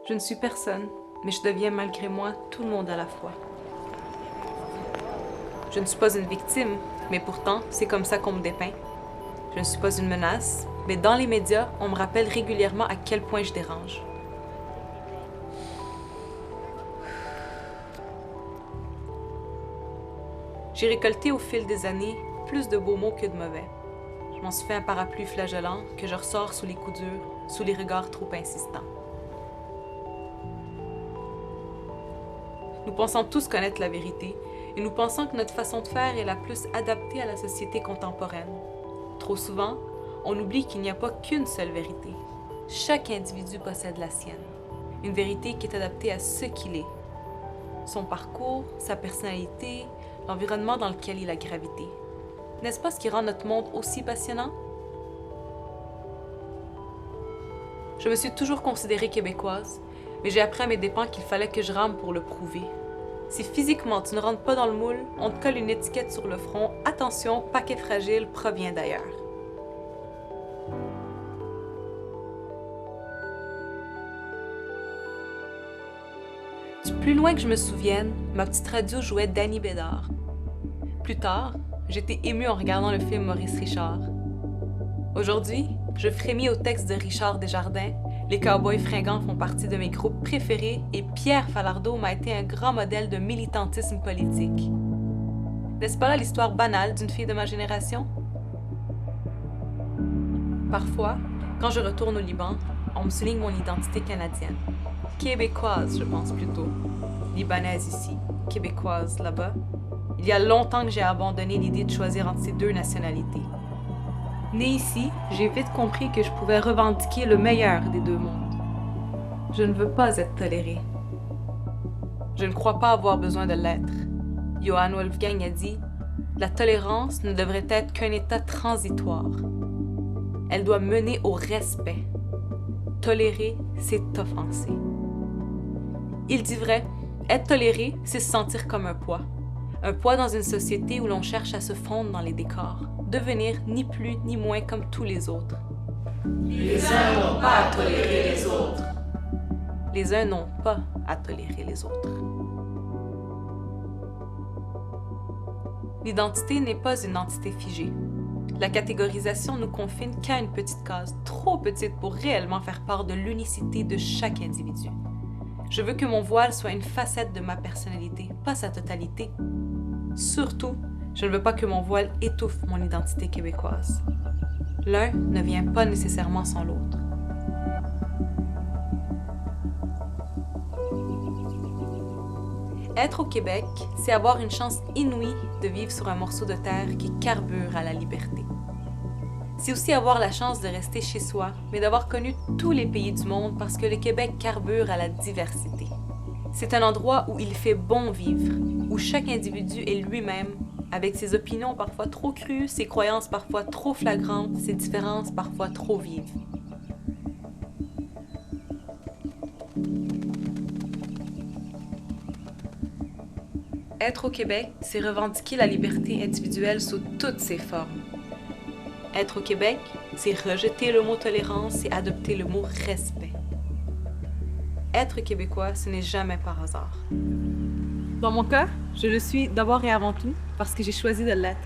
Je ne suis personne, mais je deviens malgré moi tout le monde à la fois. Je ne suis pas une victime, mais pourtant, c'est comme ça qu'on me dépeint. Je ne suis pas une menace, mais dans les médias, on me rappelle régulièrement à quel point je dérange. J'ai récolté au fil des années plus de beaux mots que de mauvais. Je m'en suis fait un parapluie flagellant que je ressors sous les coups durs, sous les regards trop insistants. Nous pensons tous connaître la vérité et nous pensons que notre façon de faire est la plus adaptée à la société contemporaine. Trop souvent, on oublie qu'il n'y a pas qu'une seule vérité. Chaque individu possède la sienne. Une vérité qui est adaptée à ce qu'il est. Son parcours, sa personnalité, l'environnement dans lequel il a gravité. N'est-ce pas ce qui rend notre monde aussi passionnant? Je me suis toujours considérée québécoise, mais j'ai appris à mes dépens qu'il fallait que je rame pour le prouver. Si physiquement tu ne rentres pas dans le moule, on te colle une étiquette sur le front. Attention, paquet fragile provient d'ailleurs. Du plus loin que je me souvienne, ma petite radio jouait Danny Bédard. Plus tard, j'étais émue en regardant le film Maurice Richard. Aujourd'hui, je frémis au texte de Richard Desjardins. Les Cowboys fringants font partie de mes groupes préférés et Pierre Falardeau m'a été un grand modèle de militantisme politique. N'est-ce pas là l'histoire banale d'une fille de ma génération? Parfois, quand je retourne au Liban, on me souligne mon identité canadienne. Québécoise, je pense plutôt. Libanaise ici, québécoise là-bas. Il y a longtemps que j'ai abandonné l'idée de choisir entre ces deux nationalités. Née ici, j'ai vite compris que je pouvais revendiquer le meilleur des deux mondes. Je ne veux pas être tolérée. Je ne crois pas avoir besoin de l'être. Johann Wolfgang a dit « La tolérance ne devrait être qu'un état transitoire. Elle doit mener au respect. Tolérer, c'est offenser. » Il dit vrai, être toléré, c'est se sentir comme un poids. Un poids dans une société où l'on cherche à se fondre dans les décors, devenir ni plus ni moins comme tous les autres. Les uns n'ont pas à tolérer les autres. Les uns n'ont pas à tolérer les autres. L'identité n'est pas une entité figée. La catégorisation nous confine qu'à une petite case, trop petite pour réellement faire part de l'unicité de chaque individu. Je veux que mon voile soit une facette de ma personnalité, pas sa totalité. Surtout, je ne veux pas que mon voile étouffe mon identité québécoise. L'un ne vient pas nécessairement sans l'autre. Être au Québec, c'est avoir une chance inouïe de vivre sur un morceau de terre qui carbure à la liberté. C'est aussi avoir la chance de rester chez soi, mais d'avoir connu tous les pays du monde parce que le Québec carbure à la diversité. C'est un endroit où il fait bon vivre, où chaque individu est lui-même, avec ses opinions parfois trop crues, ses croyances parfois trop flagrantes, ses différences parfois trop vives. Être au Québec, c'est revendiquer la liberté individuelle sous toutes ses formes. Être au Québec, c'est rejeter le mot tolérance et adopter le mot respect. Être québécois, ce n'est jamais par hasard. Dans mon cas, je le suis d'abord et avant tout parce que j'ai choisi de l'être.